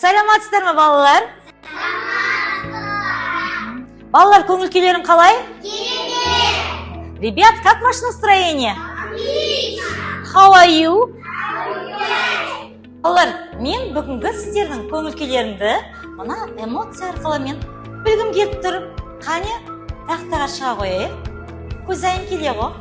Саламатсыздар ма, балалар? Балалар, көңіл-күйлерің қалай? Керемет. Ребят, как ваше настроение? Отлично. How are you? Балалар, мен бүгінгі сіздердің көңіл-күйлеріңді мына эмоция арқылы мен білгім келіп тұр. Қане, тақтаға шыға қояйық. Көзайым келе ғой.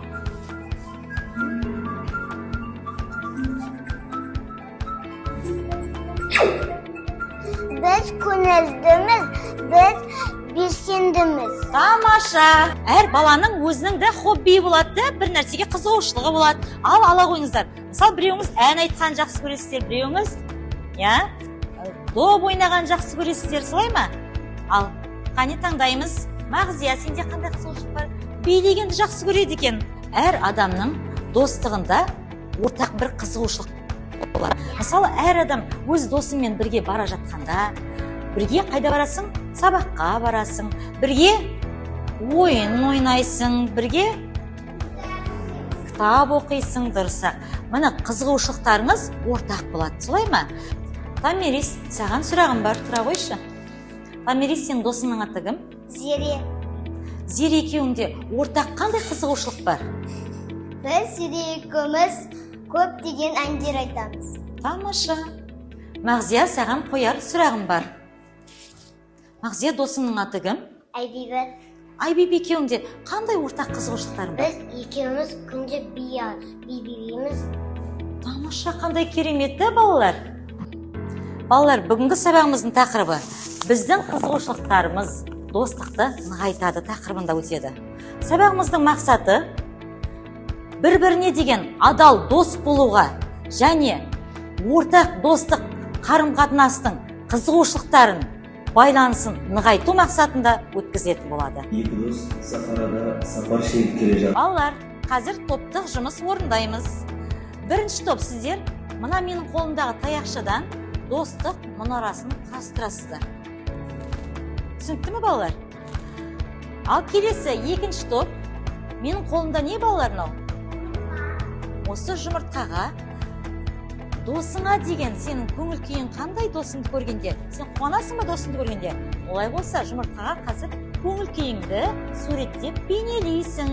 Біз көңілдіміз, біз белсендіміз. Тамаша. Әр баланың өзінің де хобби болады, бір нәрсеге қызығушылығы болады. Ал ала қойыңыздар. Мысалы, біреуіңіз ән айтқан жақсы көресіздер, біреуіңіз доп ойнаған жақсы көресіздер, солай ма? Ал қане таңдаймыз? Мағзия, сенде қандай қызығушылық бар? Билегенді жақсы көреді екен. Әр адамның достығында ортақ бір қызығушылық болады. Мысалы, әр адам өз досымен бірге бара жатқанда, бірге қайда барасың? Сабаққа барасың, бірге ойын ойнайсың, бірге кітап оқисың, дұрысақ. Міне қызығушылықтарыңыз ортақ болады, солай ма? Тамирис, саған сұрағым бар, тұра қойшы. Тамирис, сен досыңның аты кім? Зере. Зере екеуіңде ортақ қандай қызығушылық бар? Біз Зере екеуміз көптеген әндер айтамыз. Тамаша. Мағзия, саған қояр сұрағым бар. Мағзия, досыңның аты кім? Айбибі. Айбибі, екеуіңде қандай ортақ қызығушылықтарың бар? Біз екеуміз күнде би билейміз. Тамаша, қандай кереметті, балалар. Балалар, бүгінгі сабағымыздың тақырыбы біздің қызығушылықтарымыз достықты нығайтады тақырыбында өтеді. Сабағымыздың мақсаты бір-біріне деген адал дос болуға және ортақ достық қарым-қатынастың қызығушылықтарын байланысын нығайту мақсатында өткізетін болады. Екі дос сахарада сапар шегіп келе жатыр. Балалар, қазір топтық жұмыс орындаймыз. Бірінші топ, сіздер мына менің қолымдағы таяқшадан достық мұнарасын құрастырасыздар. Түсінікті ме, балалар? Ал келесі екінші топ, менің қолымда не, балалар, мынау? Осы жұмыртқаға досыңа деген сенің көңіл күйің қандай досыңды көргенде? Сен қуанасың ба досыңды көргенде? Олай болса, жұмыртқаға қазір көңіл күйіңді суреттеп бейнелейсің.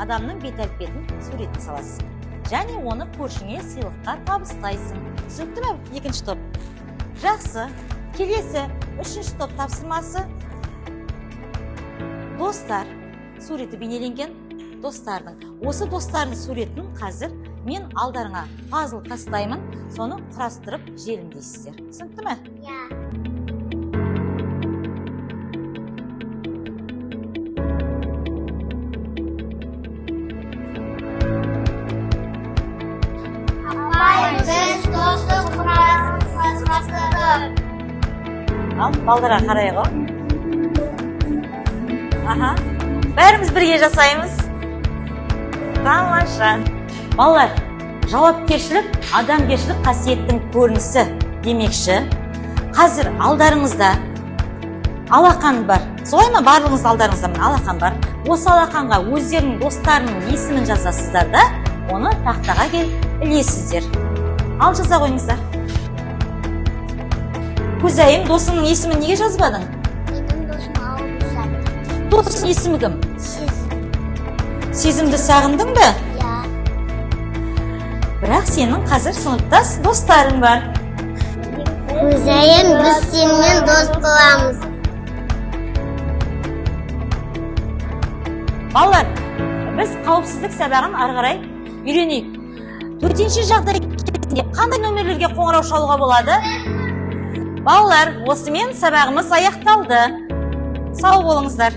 Адамның бет-әлпетін суретін саласың. Және оны көршіңе сыйлыққа табыстайсың. Түсінікті ме екінші топ? Жақсы. Келесі үшінші топ тапсырмасы. Достар, суреті бейнеленген достардың. Осы достардың суретін қазір мен алдарыңа пазл тастаймын, соны құрастырып желімдейсіздер. Түсінікті ме? Я. Апай, біз достық құрастырдық. Ал, балдарға қарай ғой. Аха. Бәріміз бірге жасаймыз. Тамаша. Балалар, жауапкершілік адамгершілік қасиеттің көрінісі демекші. Қазір алдарыңызда алақан бар. Солай ма? Барлығыңыз алдарыңызда алақан бар. Осы алақанға өздерінің достарының есімін жазасыздар да, оны тақтаға келіп ілесіздер. Ал жаза қойыңыздар. Көзайым, досыңның есімін неге жазбадың? Менің досым Ауылсат. Досың есімі кім? Сезім. Сезімді сағындың ба? Я. Бірақ сенің қазір сыныптас достарың бар. Көзайым, біз сенімен дос боламыз. Балалар, біз қауіпсіздік сабағын ары қарай үйренейік. Төтенше жағдай кезінде қандай нөмірлерге қоңырау шалуға болады? Балалар, осымен сабағымыз аяқталды. Сау болыңыздар.